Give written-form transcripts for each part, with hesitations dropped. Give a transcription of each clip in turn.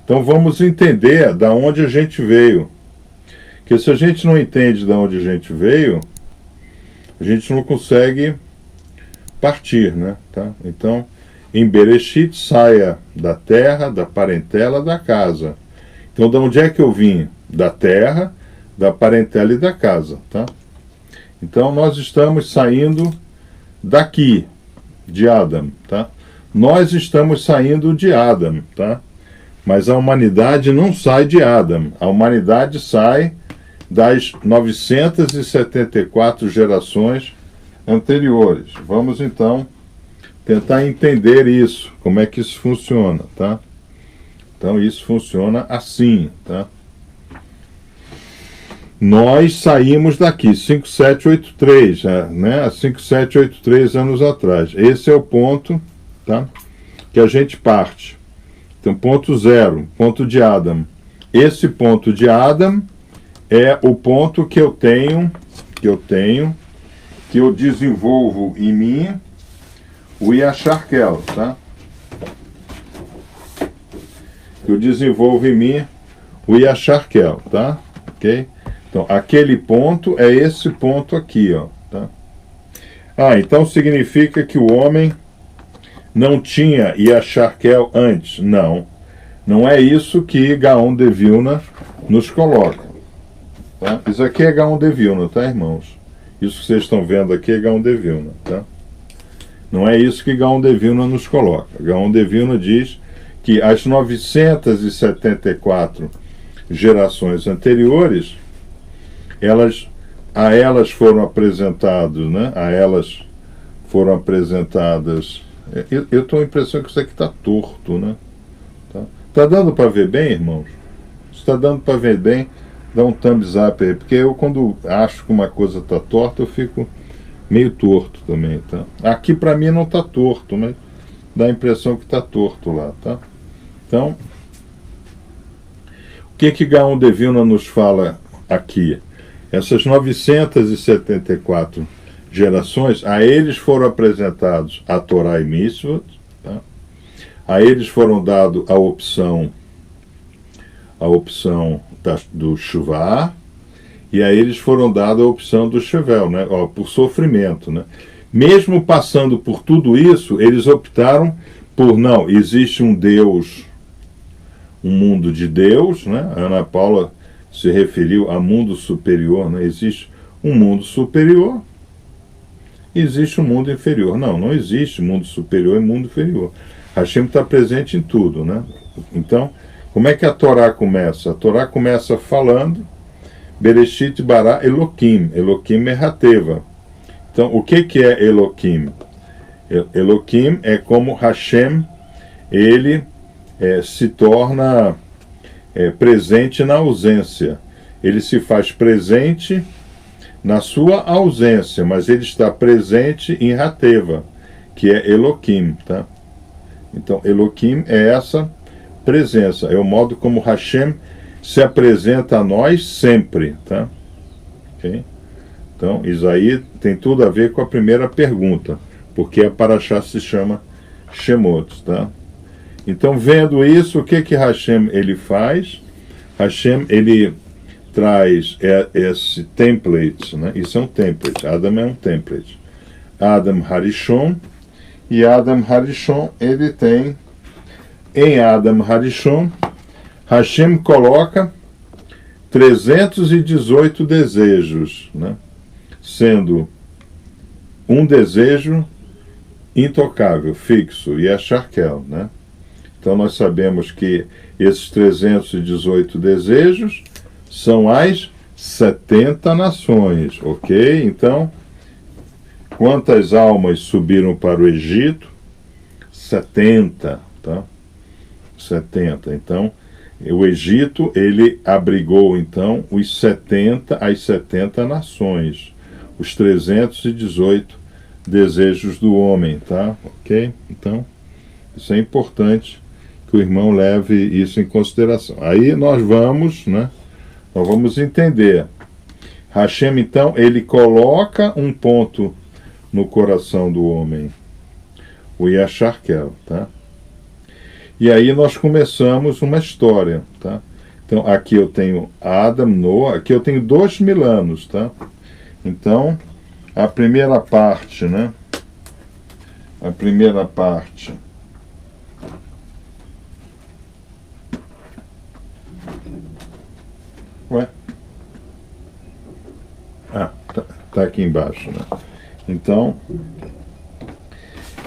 Então vamos entender da onde a gente veio. Porque se a gente não entende da onde a gente veio, a gente não consegue partir, né? Tá? Então, em Bereshit, saia da terra, da parentela, da casa. Então, de onde é que eu vim? Da terra, da parentela e da casa, tá? Então, nós estamos saindo daqui, de Adam, tá? Nós estamos saindo de Adam, tá? Mas a humanidade não sai de Adam. A humanidade sai das 974 gerações anteriores. Vamos, então, tentar entender isso, como é que isso funciona, tá? Então, isso funciona assim, tá? Nós saímos daqui, 5783, né? Há 5783 anos atrás. Esse é o ponto, tá? Que a gente parte. Então, ponto zero, ponto de Adam. Esse ponto de Adam é o ponto que eu desenvolvo em mim o Yasharkel, tá? Eu desenvolvo em mim o Yasharkel, tá? Ok? Então, aquele ponto é esse ponto aqui, ó, tá? Então significa que o homem não tinha Yasharkel antes? Não. Não é isso que Gaon de Vilna nos coloca. Tá? Isso aqui é Gaon de Vilna, tá, irmãos? Isso que vocês estão vendo aqui é Gaon de Vilna, tá? Não é isso que Gaon de Vilna nos coloca. Gaon de Vilna diz que as 974 gerações anteriores, a elas foram apresentados, né? A elas foram apresentadas. Eu estou com a impressão que isso aqui está torto, né? Tá dando para ver bem, irmãos? Se está dando para ver bem, dá um thumbs up aí, porque eu, quando acho que uma coisa está torta, eu fico meio torto também, tá? Aqui para mim não está torto, mas dá a impressão que está torto lá, tá? Então, o que Gaon de Vilna nos fala aqui? Essas 974 gerações, a eles foram apresentados a Torá e Mitzvot, tá? A eles foram dado a opção do Shuvah, e a eles foram dada a opção do Shevel, né? Por sofrimento, né? Mesmo passando por tudo isso, eles optaram por não, existe um Deus, um mundo de Deus, né? A Ana Paula se referiu a mundo superior, né? Existe um mundo superior, existe um mundo inferior. Não existe mundo superior e mundo inferior. Hashem está presente em tudo, né? Então, como é que a Torá começa? A Torá começa falando Bereshit bara Eloquim. Eloquim é Hateva. Então, o que é Eloquim? Eloquim é como Hashem, ele se torna presente na ausência. Ele se faz presente na sua ausência, mas ele está presente em Hateva, que é Eloquim, tá? Então, Eloquim é essa presença, é o modo como Hashem se apresenta a nós sempre, tá? Okay? Então, isso aí tem tudo a ver com a primeira pergunta, porque a Parashá se chama Shemot, tá? Então, vendo isso, o que Hashem ele faz? Hashem ele traz esse template, né? Isso é um template, Adam é um template. Adam Harishon, e Adam Harishon, ele tem, em Adam Harishon, Hashem coloca 318 desejos, né? Sendo um desejo intocável, fixo, e é Sharkel, né? Então nós sabemos que esses 318 desejos são as 70 nações, ok? Então, quantas almas subiram para o Egito? 70, tá? 70. Então, o Egito, ele abrigou, então, as 70 nações, os 318 desejos do homem, tá? Ok? Então, isso é importante que o irmão leve isso em consideração. Aí nós vamos, né? Nós vamos entender. Hashem, então, ele coloca um ponto no coração do homem, o Yasharkel, tá? E aí nós começamos uma história, tá? Então aqui eu tenho Adam, Noah, aqui eu tenho 2000 anos, tá? Então a primeira parte, né? A primeira parte. Ué? Ah, tá aqui embaixo, né? Então,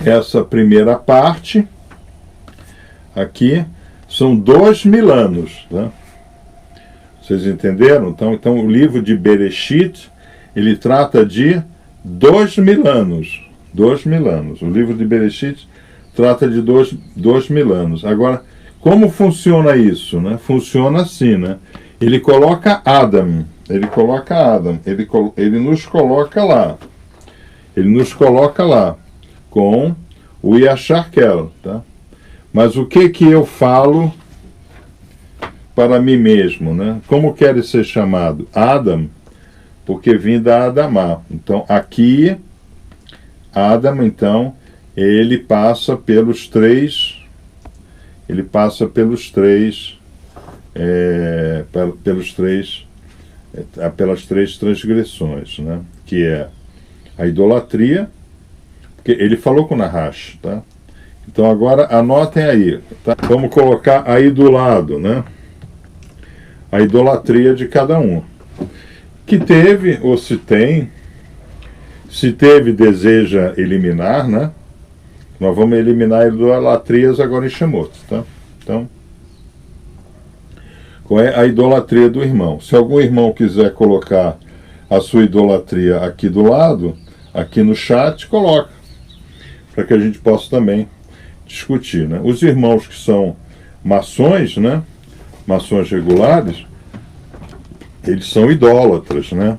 essa primeira parte aqui são 2000 anos, né? Vocês entenderam? Então o livro de Bereshit, ele trata de 2000 anos. 2000 anos. O livro de Bereshit trata de 2000 anos. Agora, como funciona isso, né? Funciona assim, né? Ele coloca Adam, ele nos coloca lá. Ele nos coloca lá com o Yasharkel, tá? Mas o que eu falo para mim mesmo, né? Como quer ser chamado? Adam, porque vim da Adamá. Então, aqui, Adam, então, ele passa pelas três transgressões, né? Que é a idolatria, porque ele falou com Nahash, tá? Então agora anotem aí, tá? Vamos colocar aí do lado, né? A idolatria de cada um. Que teve, ou se teve, deseja eliminar, né? Nós vamos eliminar idolatrias agora em Shemot, tá? Então, qual é a idolatria do irmão? Se algum irmão quiser colocar a sua idolatria aqui do lado, aqui no chat, coloca, para que a gente possa também discutir, né? Os irmãos que são maçons, né? Maçons regulares, eles são idólatras, né?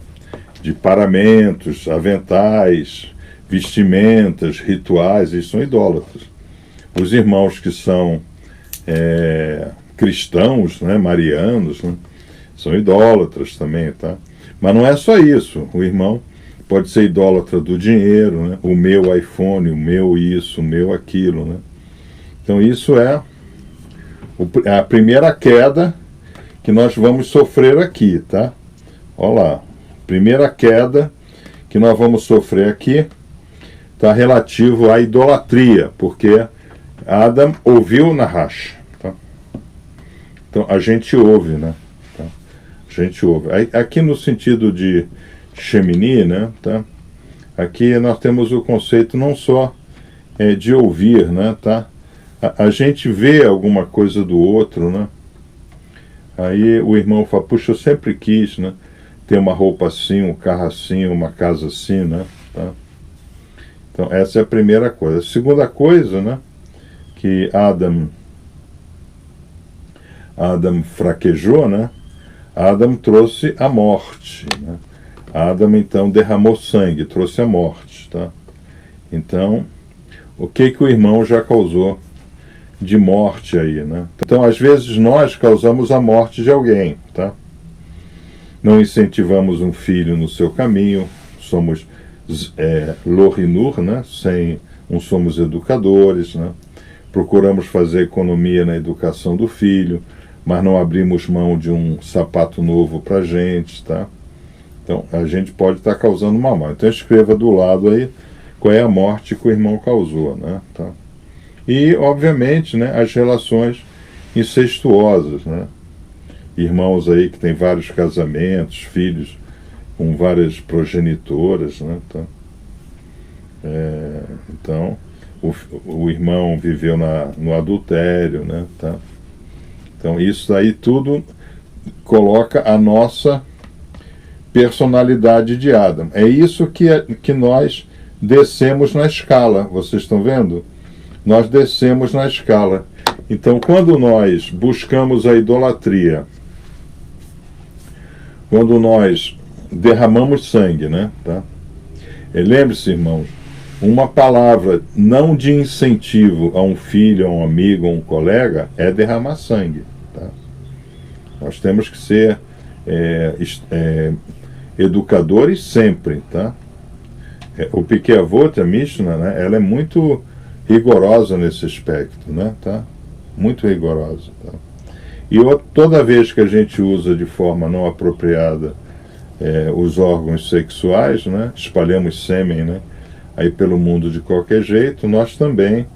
De paramentos, aventais, vestimentas, rituais, eles são idólatras. Os irmãos que são cristãos, né? Marianos, né? São idólatras também, tá? Mas não é só isso. O irmão pode ser idólatra do dinheiro, né? O meu iPhone, o meu isso, o meu aquilo, né? Então isso é a primeira queda que nós vamos sofrer aqui, tá? Olha lá. Primeira queda que nós vamos sofrer aqui está relativo à idolatria, porque Adam ouviu Nahash, tá? Então a gente ouve, né? Tá? A gente ouve. Aqui no sentido de Shemini, né? Tá? Aqui nós temos o conceito não só de ouvir, né? Tá? A gente vê alguma coisa do outro, né? Aí o irmão fala, puxa, eu sempre quis, né? Ter uma roupa assim, um carro assim, uma casa assim, né? Tá? Então essa é a primeira coisa. A segunda coisa, né? Que Adam fraquejou, né? Adam trouxe a morte, né? Adam então derramou sangue, trouxe a morte, tá? Então, o que o irmão já causou de morte aí, né? Então, às vezes nós causamos a morte de alguém, tá? Não incentivamos um filho no seu caminho, somos Lohinur, né? Não somos educadores, né? Procuramos fazer economia na educação do filho, mas não abrimos mão de um sapato novo para a gente, tá? Então, a gente pode estar causando uma morte. Então, escreva do lado aí qual é a morte que o irmão causou, né? Tá? E, obviamente, né, as relações incestuosas, né? Irmãos aí que têm vários casamentos, filhos com várias progenitoras, né? Tá? Então, o irmão viveu no adultério, né? Tá? Então, isso aí tudo coloca a nossa personalidade de Adam. É isso que nós descemos na escala, vocês estão vendo? Nós descemos na escala. Então, quando nós buscamos a idolatria, quando nós derramamos sangue, né? Tá? Lembre-se, irmãos, uma palavra não de incentivo a um filho, a um amigo, a um colega, é derramar sangue. Tá? Nós temos que ser educadores sempre, tá? O Pirkei Avot, a Mishnah, né, ela é muito rigorosa nesse aspecto, né, tá? muito rigorosa. Tá? E toda vez que a gente usa de forma não apropriada os órgãos sexuais, né, espalhamos sêmen, né, aí pelo mundo de qualquer jeito, nós também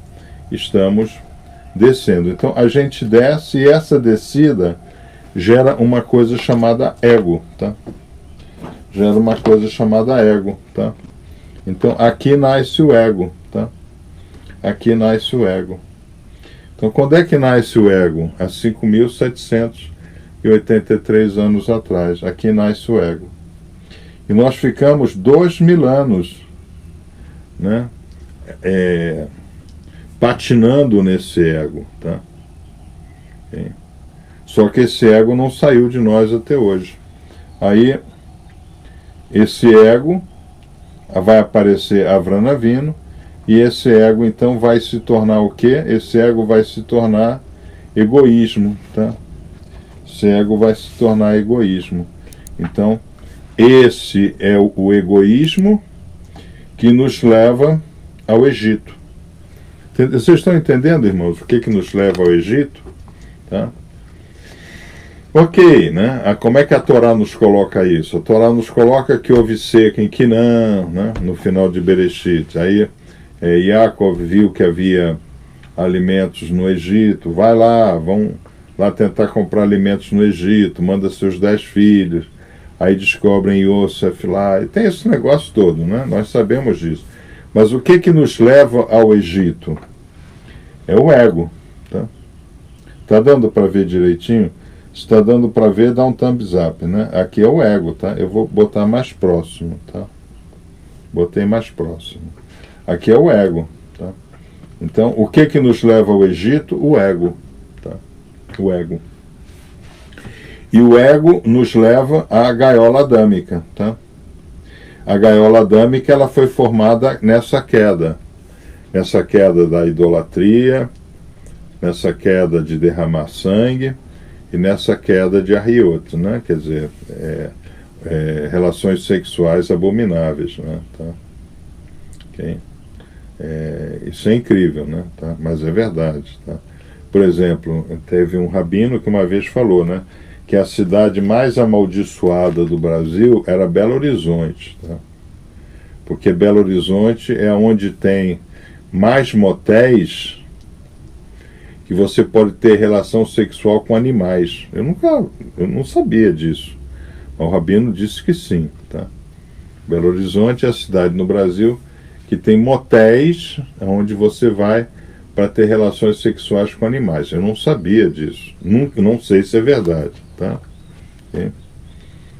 estamos descendo. Então a gente desce e essa descida gera uma coisa chamada ego, tá? Gera uma coisa chamada ego, tá? Então aqui nasce o ego, tá? Aqui nasce o ego. Então quando é que nasce o ego? Há 5.783 anos atrás. Aqui nasce o ego. E nós ficamos 2.000 anos, né, patinando nesse ego, tá? Okay? Só que esse ego não saiu de nós até hoje. Aí, esse ego vai aparecer Avram Avinu, e esse ego então vai se tornar o quê? Esse ego vai se tornar egoísmo, tá? Esse ego vai se tornar egoísmo. Então, esse é o egoísmo que nos leva ao Egito. Vocês estão entendendo, irmãos, o que nos leva ao Egito? Tá? Ok, né? Como é que a Torá nos coloca isso? A Torá nos coloca que houve seca em Quinã, né? No final de Bereshit. Aí Yaakov viu que havia alimentos no Egito. Vai lá, vão lá tentar comprar alimentos no Egito, manda seus 10 filhos. Aí descobrem Yosef lá. E tem esse negócio todo, né? Nós sabemos disso. Mas o que nos leva ao Egito? É o ego. Tá? Tá dando para ver direitinho? Se está dando para ver, dá um thumbs up, né? Aqui é o ego, tá? Eu vou botar mais próximo, tá? Botei mais próximo. Aqui é o ego, tá? Então, o que nos leva ao Egito? O ego, tá? O ego. E o ego nos leva à gaiola adâmica, tá? A gaiola adâmica, ela foi formada nessa queda da idolatria, nessa queda de derramar sangue e nessa queda de arrioto, né? Quer dizer, relações sexuais abomináveis, né? Tá? Okay? Isso é incrível, né? Tá? Mas é verdade, tá? Por exemplo, teve um rabino que uma vez falou, né, que a cidade mais amaldiçoada do Brasil era Belo Horizonte, tá? Porque Belo Horizonte é onde tem mais motéis que você pode ter relação sexual com animais. Eu não sabia disso. O rabino disse que sim, tá? Belo Horizonte é a cidade no Brasil que tem motéis onde você vai para ter relações sexuais com animais. Eu não sabia disso. Não sei se é verdade, tá? Okay?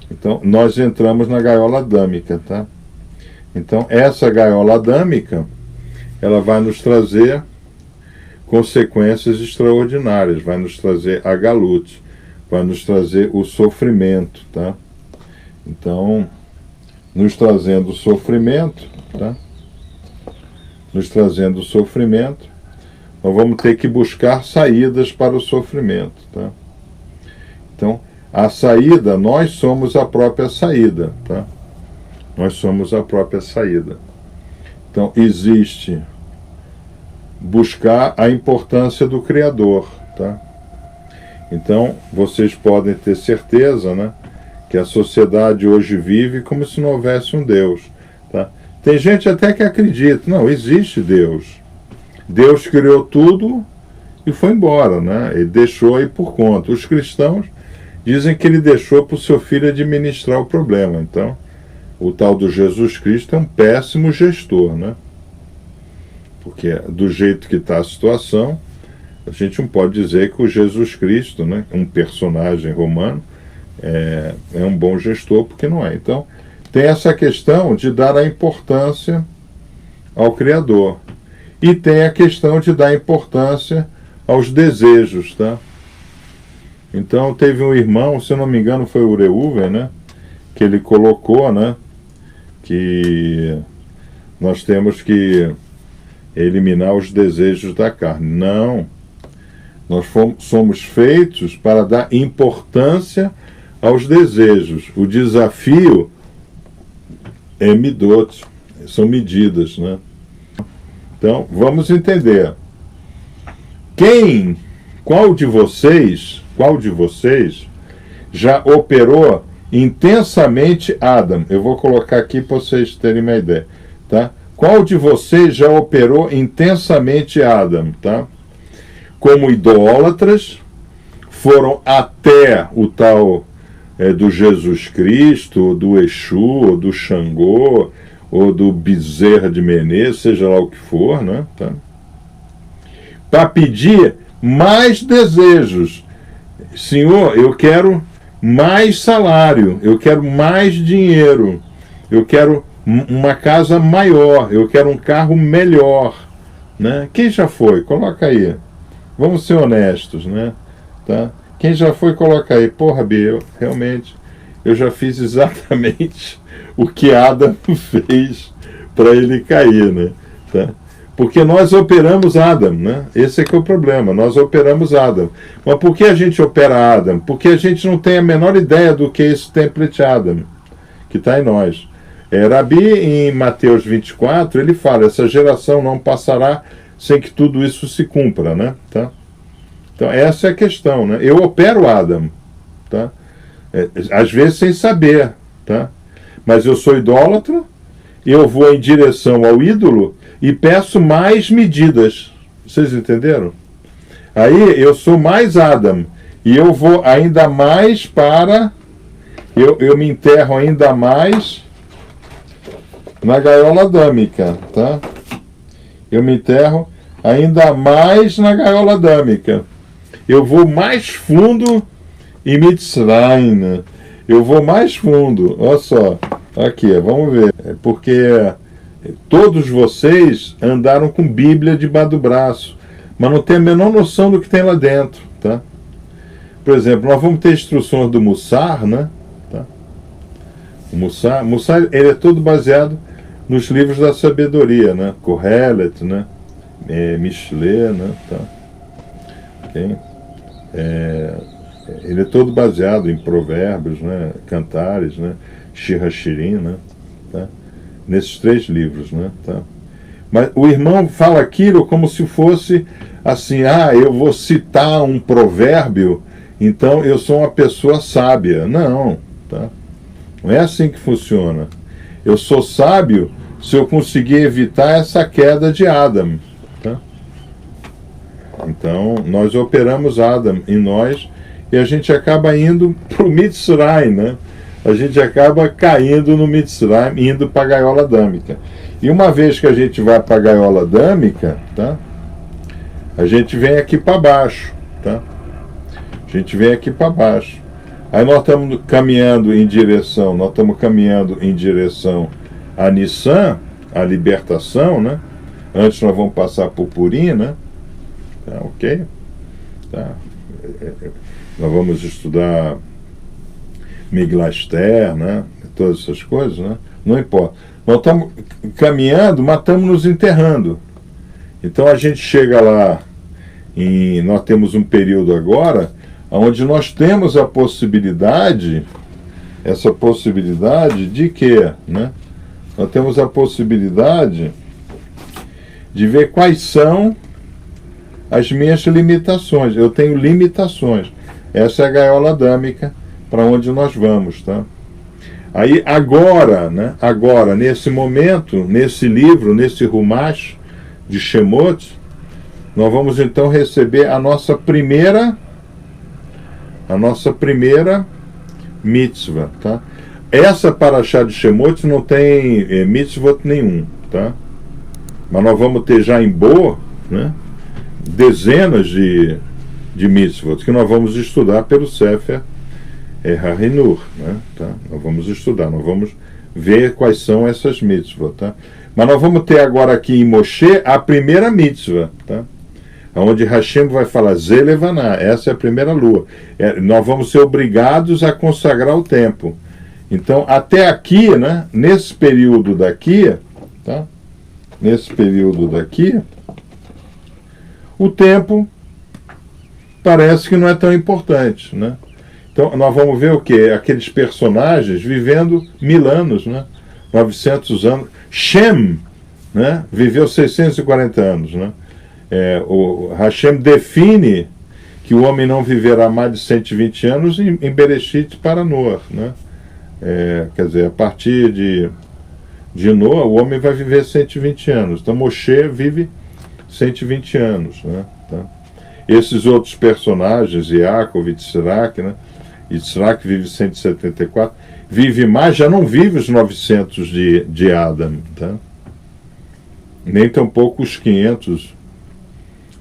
Então, nós entramos na gaiola adâmica, tá? Então, essa gaiola adâmica, ela vai nos trazer consequências extraordinárias, vai nos trazer a galut, vai nos trazer o sofrimento, tá? Então, nos trazendo o sofrimento, tá? Nos trazendo o sofrimento, nós vamos ter que buscar saídas para o sofrimento, tá? Então, a saída, nós somos a própria saída, tá? Nós somos a própria saída. Então, existe buscar a importância do Criador, tá? Então, vocês podem ter certeza, né, que a sociedade hoje vive como se não houvesse um Deus, tá? Tem gente até que acredita, não, existe Deus. Deus criou tudo e foi embora, né? Ele deixou aí por conta. Os cristãos dizem que ele deixou para o seu filho administrar o problema. Então, o tal do Jesus Cristo é um péssimo gestor, né? Porque do jeito que está a situação, a gente não pode dizer que o Jesus Cristo, né, um personagem romano, é um bom gestor, porque não é. Então, tem essa questão de dar a importância ao Criador. E tem a questão de dar importância aos desejos, tá? Então, teve um irmão, se eu não me engano foi o Reuven, né, que ele colocou, né, que nós temos que eliminar os desejos da carne. Não. Nós somos feitos para dar importância aos desejos. O desafio é midot, são medidas, né? Então, vamos entender. Quem qual de vocês já operou intensamente Adam? Eu vou colocar aqui para vocês terem uma ideia, tá? Qual de vocês já operou intensamente Adam, tá? Como idólatras, foram até o tal do Jesus Cristo, ou do Exu, ou do Xangô, ou do Bezerra de Menezes, seja lá o que for, né? Tá? Para pedir mais desejos. Senhor, eu quero mais salário, eu quero mais dinheiro, eu quero uma casa maior, eu quero um carro melhor, né? Quem já foi? Coloca aí. Vamos ser honestos, né? Tá? Quem já foi, coloca aí. Porra, Bia, eu já fiz exatamente o que Adam fez para ele cair, né? Tá? Porque nós operamos Adam, né? Esse é que é o problema, nós operamos Adam. Mas por que a gente opera Adam? Porque a gente não tem a menor ideia do que é esse template Adam, que está em nós. Rabi, em Mateus 24, ele fala, essa geração não passará sem que tudo isso se cumpra, né? Tá? Então, essa é a questão, né? Eu opero Adam, tá? Às vezes sem saber, tá? Mas eu sou idólatra, eu vou em direção ao ídolo e peço mais medidas. Vocês entenderam? Aí eu sou mais Adam, e eu vou ainda mais para... Eu me enterro ainda mais na gaiola adâmica, tá? Eu me enterro ainda mais na gaiola adâmica. Eu vou mais fundo em Mitzrayim, né? Eu vou mais fundo. Olha só, aqui, vamos ver. Porque todos vocês andaram com Bíblia debaixo do braço, mas não tem a menor noção do que tem lá dentro, tá? Por exemplo, nós vamos ter instruções do Mussar, né? Tá? O Mussar, ele é todo baseado nos livros da sabedoria, né? Kohelet, né? Mishle, né? Tá? Okay? Ele é todo baseado em provérbios, né? Cantares, né? Shir HaShirim, né? Tá? Nesses 3 livros, né? Tá? Mas o irmão fala aquilo como se fosse assim, eu vou citar um provérbio, então eu sou uma pessoa sábia. Não, tá? Não é assim que funciona. Eu sou sábio se eu conseguir evitar essa queda de Adam, tá? Então, nós operamos Adam em nós e a gente acaba indo para o Mitzrayim, né? A gente acaba caindo no Mitzrayim, indo para a gaiola adâmica. E uma vez que a gente vai para a gaiola adâmica, tá? A gente vem aqui para baixo, tá? A gente vem aqui para baixo. Aí nós estamos caminhando em direção a Nissan, a libertação, né? Antes nós vamos passar por Purim, né? Tá, ok? Tá. Nós vamos estudar Miglaster, né? Todas essas coisas, né? Não importa. Nós estamos caminhando, mas estamos nos enterrando. Então a gente chega lá, nós temos um período agora, onde nós temos a possibilidade, essa possibilidade de quê? Né? Nós temos a possibilidade de ver quais são as minhas limitações. Eu tenho limitações. Essa é a gaiola adâmica para onde nós vamos, tá? Aí agora, né? Agora, nesse momento, nesse livro, nesse Rumash de Shemot, nós vamos então receber a nossa primeira mitzvah, tá? Essa paraxá de Shemot não tem mitzvot nenhum, tá? Mas nós vamos ter já em Bo, né? Dezenas de mitzvot que nós vamos estudar pelo Sefer Harinur, né? Tá? Nós vamos estudar, nós vamos ver quais são essas mitzvot, tá? Mas nós vamos ter agora aqui em Moshe a primeira mitzvah, tá? Onde Hashem vai falar Zelevaná, essa é a primeira lua. Nós vamos ser obrigados a consagrar o tempo. Então, até aqui, né? Nesse período daqui, tá? Nesse período daqui, o tempo parece que não é tão importante, né? Então, nós vamos ver o quê? Aqueles personagens vivendo 1000 anos, né? 900 anos. Shem, né? Viveu 640 anos, né? O Hashem define que o homem não viverá mais de 120 anos em Bereshit para Noah, né? Quer dizer, a partir de Noah, o homem vai viver 120 anos. Então, Moshe vive 120 anos, né? Tá? Esses outros personagens, Yaakov, Yitzhak, né? Yitzhak vive 174, vive mais, já não vive os 900 de Adam, tá? Nem tampouco os 500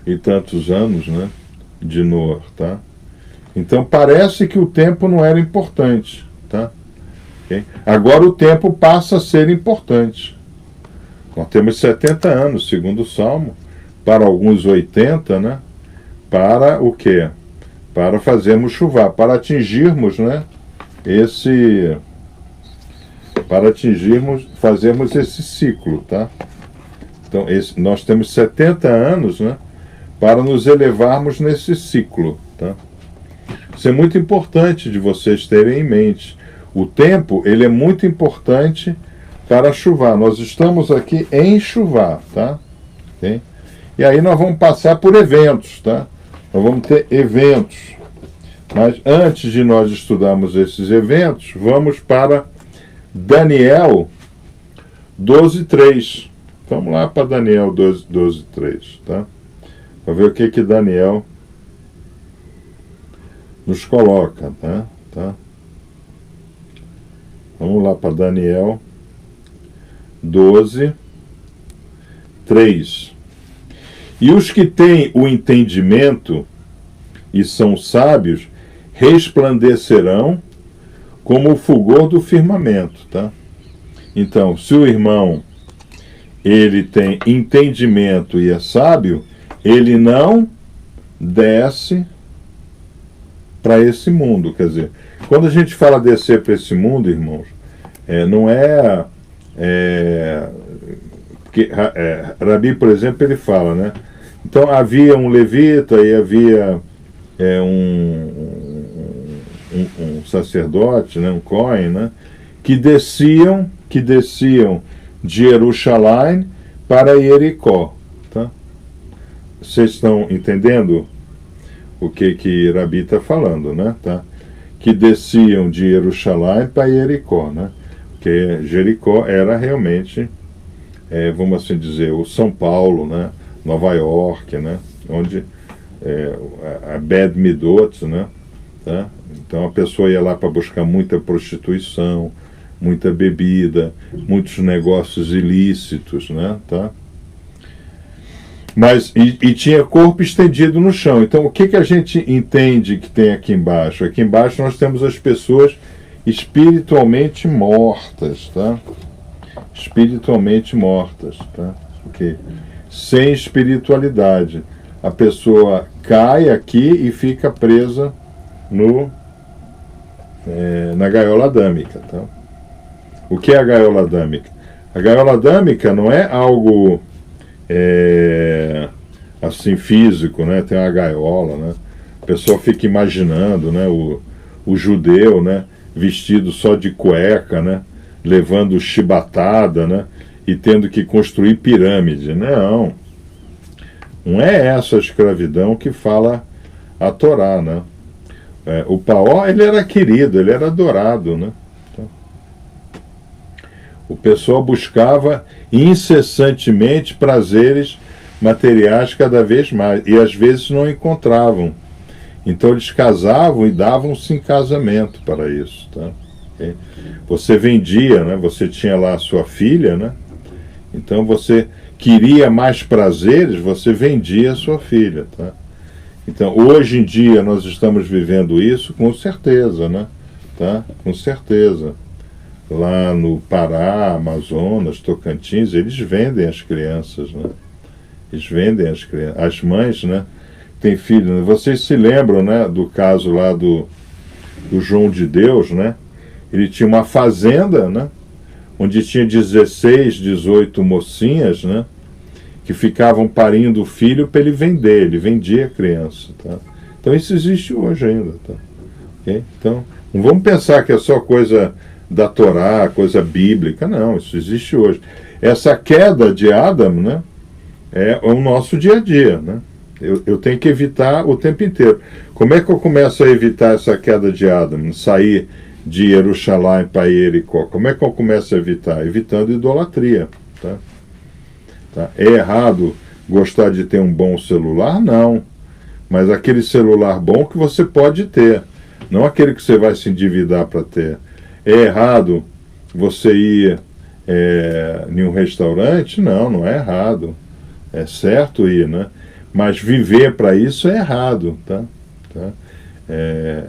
e tantos anos, né, de Noah, tá? Então parece que o tempo não era importante, tá? Okay? Agora o tempo passa a ser importante. Nós temos 70 anos, segundo o Salmo, para alguns 80, né? Para o quê? Para fazermos chuvar, para atingirmos, né, fazermos esse ciclo, tá? Então, nós temos 70 anos, né, para nos elevarmos nesse ciclo, tá? Isso é muito importante de vocês terem em mente. O tempo, ele é muito importante para chuvar. Nós estamos aqui em chuvar, tá? Okay? E aí nós vamos passar por eventos, tá? Nós vamos ter eventos. Mas antes de nós estudarmos esses eventos, vamos para Daniel 12:3. Vamos lá para Daniel 12:3, tá? Para ver o que Daniel nos coloca, tá? Vamos lá para Daniel 12:3. E os que têm o entendimento e são sábios resplandecerão como o fulgor do firmamento, tá? Então, se o irmão ele tem entendimento e é sábio, ele não desce para esse mundo. Quer dizer, quando a gente fala descer para esse mundo, irmãos, não é... porque Rabi, por exemplo, ele fala, né? Então havia um levita e havia um sacerdote, né, um Cohen, né, que desciam de Jerusalém para Jericó, tá? Vocês estão entendendo o que Rabi está falando, né? Tá? Que desciam de Jerusalém para Jericó, né? Porque Jericó era realmente, vamos assim dizer, o São Paulo, né? Nova York, né? Onde a Bed Midot, né? Tá? Então a pessoa ia lá para buscar muita prostituição, muita bebida, muitos negócios ilícitos, né? Tá? Mas, e tinha corpo estendido no chão. Então o que a gente entende que tem aqui embaixo? Aqui embaixo nós temos as pessoas espiritualmente mortas, tá? Espiritualmente mortas, tá? Okay. Sem espiritualidade. A pessoa cai aqui e fica presa na gaiola adâmica, tá? O que é a gaiola adâmica? A gaiola adâmica não é algo assim físico, né? Tem uma gaiola, né? A pessoa fica imaginando, né? O judeu, né? Vestido só de cueca, né? Levando chibatada, né? E tendo que construir pirâmide. Não é essa a escravidão que fala a Torá, né? O Paó, ele era querido, ele era adorado, né? O pessoal buscava incessantemente prazeres materiais cada vez mais, e às vezes não encontravam. Então eles casavam e davam-se em casamento para isso, tá? Okay? Você vendia, né? Você tinha lá a sua filha, né? Então você queria mais prazeres, você vendia a sua filha, tá? Então hoje em dia nós estamos vivendo isso com certeza, né? Tá? Com certeza. Lá no Pará, Amazonas, Tocantins, eles vendem as crianças, né? Eles vendem as crianças. As mães, né? Tem filhos. Né? Vocês se lembram, né? Do caso lá do João de Deus, né? Ele tinha uma fazenda, né? Onde tinha 16, 18 mocinhas, né? Que ficavam parindo o filho para ele vender. Ele vendia a criança, tá? Então isso existe hoje ainda, tá? Okay? Então, não vamos pensar que é só coisa da Torá, coisa bíblica, não, isso existe hoje. Essa queda de Adam, né, é o nosso dia a dia, né? Eu tenho que evitar o tempo inteiro. Como é que eu começo a evitar essa queda de Adam? Sair de Jerusalém para Jericó? Como é que eu começo a evitar? Evitando idolatria. Tá? É errado gostar de ter um bom celular? Não. Mas aquele celular bom que você pode ter. Não aquele que você vai se endividar para ter. É errado você ir em um restaurante? Não, não é errado. É certo ir, né? Mas viver para isso é errado, tá?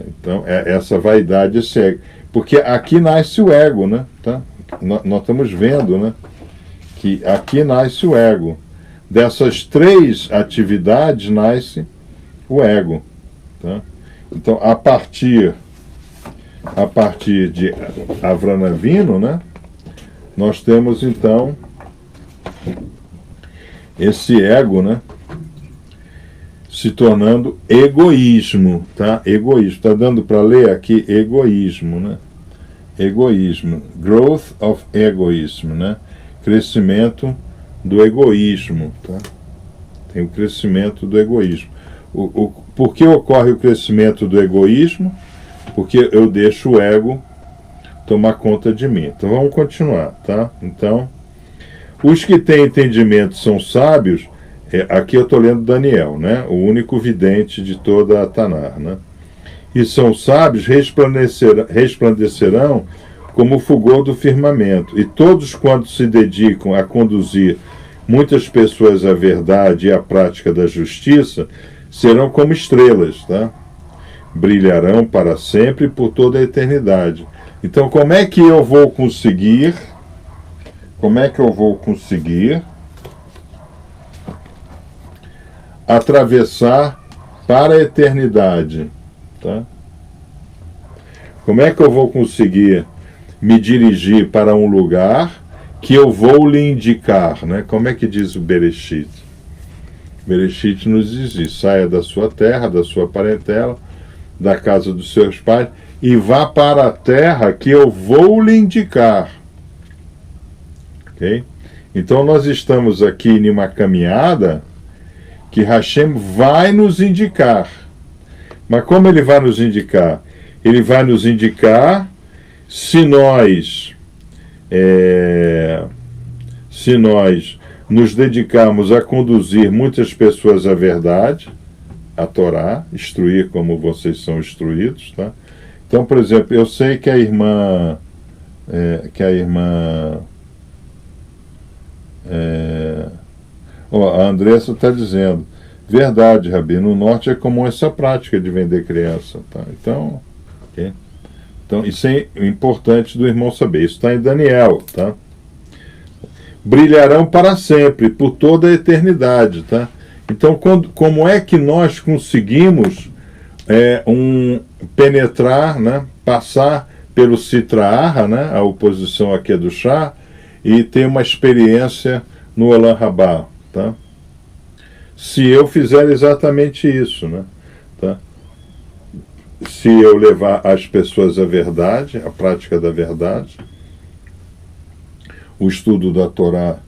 Então, essa vaidade, esse ego. Porque aqui nasce o ego, né? Tá? Nós estamos vendo, né? Que aqui nasce o ego. Dessas 3 atividades nasce o ego. Tá? Então, a partir de Avram Avinu, né? Nós temos, então, esse ego, né? Se tornando egoísmo, tá? Egoísmo. Tá dando para ler aqui egoísmo, né? Egoísmo. Growth of egoism, né? Crescimento do egoísmo, tá? Tem o crescimento do egoísmo. Por que ocorre o crescimento do egoísmo? Porque eu deixo o ego tomar conta de mim. Então vamos continuar, tá? Então, os que têm entendimento são sábios. Aqui eu estou lendo Daniel, né? O único vidente de toda a Tanar, né? E são sábios, resplandecerão como o fulgor do firmamento. E todos quantos se dedicam a conduzir muitas pessoas à verdade e à prática da justiça serão como estrelas, tá? Brilharão para sempre e por toda a eternidade. Então, como é que eu vou conseguir atravessar para a eternidade, tá? Como é que eu vou conseguir me dirigir para um lugar que eu vou lhe indicar, né? Como é que diz o Bereshit? Bereshit nos diz isso: saia da sua terra, da sua parentela, da casa dos seus pais e vá para a terra que eu vou lhe indicar. Ok? Então nós estamos aqui em uma caminhada que Hashem vai nos indicar. Mas como ele vai nos indicar? Ele vai nos indicar se nós nos dedicarmos a conduzir muitas pessoas à verdade, a Torá, instruir como vocês são instruídos, tá? Então, por exemplo, eu sei que a irmã a Andressa está dizendo, verdade, Rabi, no norte é comum essa prática de vender criança, tá? Então, okay? Então, isso é importante do irmão saber. Isso está em Daniel, tá? Brilharão para sempre, por toda a eternidade, tá? Então, como é que nós conseguimos penetrar, né? Passar pelo Sitra Ahra, né? A oposição aqui do Chá, e ter uma experiência no Olam Rabá, tá? Se eu fizer exatamente isso, né? Tá? Se eu levar as pessoas à verdade, à prática da verdade, o estudo da Torá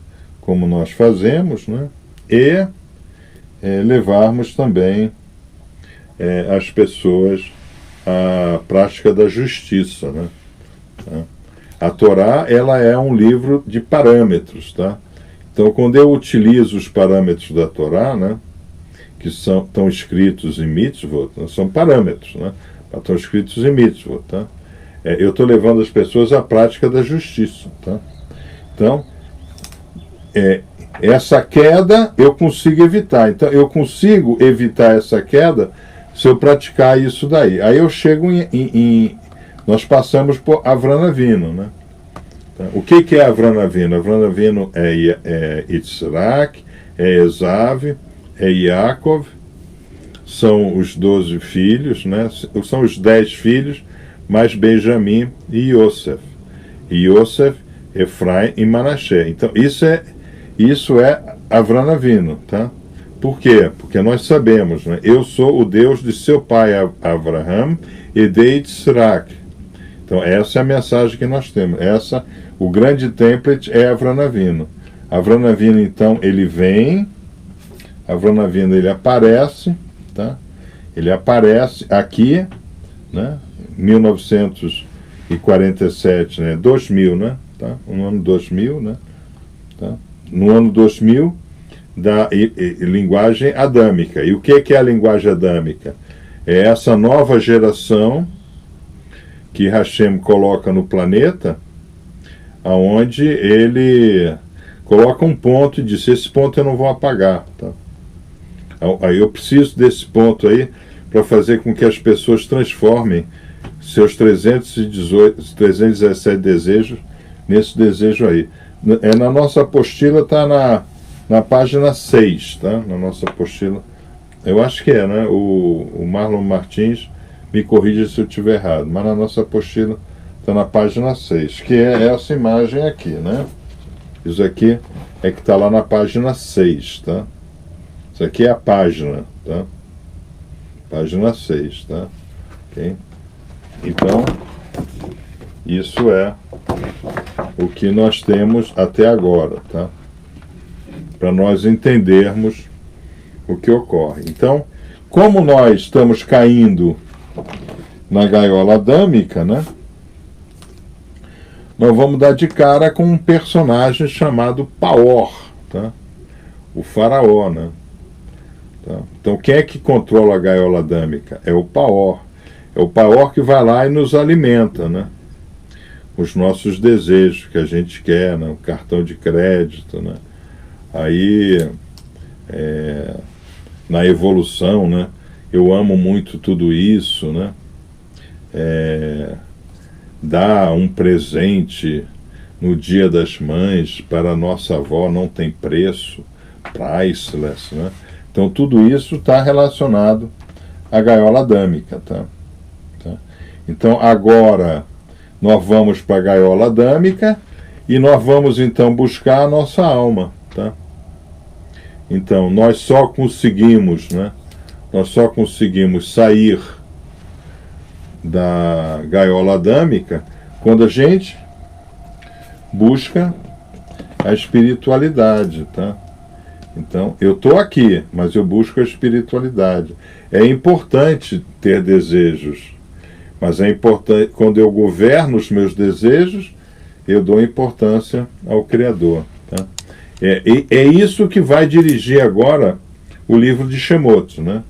como nós fazemos, né? E levarmos também as pessoas à prática da justiça, né? Tá? A Torá, ela é um livro de parâmetros, tá? Então, quando eu utilizo os parâmetros da Torá, né, que estão escritos em mitzvot, né, são parâmetros, né, estão escritos em mitzvot, tá? Eu estou levando as pessoas à prática da justiça, tá? Então, essa queda eu consigo evitar. Então, eu consigo evitar essa queda se eu praticar isso daí. Aí eu chego nós passamos por Avram Avinu, né? O que é Avram Avinu? Avram Avinu é Yitzhak, é Esav, é Yaakov, são os 12 filhos, né? São os 10 filhos, mais Benjamim e Yosef. E Yosef, Efraim e Manassé. Então, isso é Avram Avinu, tá? Por quê? Porque nós sabemos, né? Eu sou o Deus de seu pai Abraham e de Yitzhak. Então, essa é a mensagem que nós temos. O grande template é Avram Avinu. Avram Avinu, então, ele vem, Avram Avinu, ele aparece, tá? Ele aparece aqui, né? 1947, né? 2000, né? Tá? No ano 2000, né? Tá? No ano 2000, da linguagem adâmica. E o que é a linguagem adâmica? É essa nova geração que Hashem coloca no planeta, aonde ele coloca um ponto e diz: esse ponto eu não vou apagar, tá? Aí eu preciso desse ponto aí para fazer com que as pessoas transformem seus 317 desejos nesse desejo aí. Na nossa apostila, está na página 6, tá? Na nossa apostila, eu acho que é, né? O Marlon Martins me corrija se eu estiver errado, mas na nossa apostila está na página 6, que é essa imagem aqui, né? Isso aqui é que está lá na página 6, tá? Isso aqui é a página, tá? Página 6, tá? Ok? Então, isso é o que nós temos até agora, tá? Para nós entendermos o que ocorre. Então, como nós estamos caindo na gaiola adâmica, né? Nós vamos dar de cara com um personagem chamado Paor, tá? O faraó, né? Tá? Então, quem é que controla a gaiola adâmica? É o Paor. É o Paor que vai lá e nos alimenta, né? Os nossos desejos que a gente quer, né? O cartão de crédito, né? Aí, na evolução, né? Eu amo muito tudo isso, né? Dar um presente no Dia das Mães para a nossa avó não tem preço, priceless, né? Então tudo isso está relacionado à gaiola adâmica, tá? Então agora nós vamos para a gaiola adâmica e nós vamos então buscar a nossa alma, tá? Então nós só conseguimos, né? Nós só conseguimos sair da gaiola adâmica quando a gente busca a espiritualidade, tá? Então, eu estou aqui, mas eu busco a espiritualidade. É importante ter desejos, mas é importante, quando eu governo os meus desejos, eu dou importância ao Criador, tá? É isso que vai dirigir agora o livro de Shemot, né?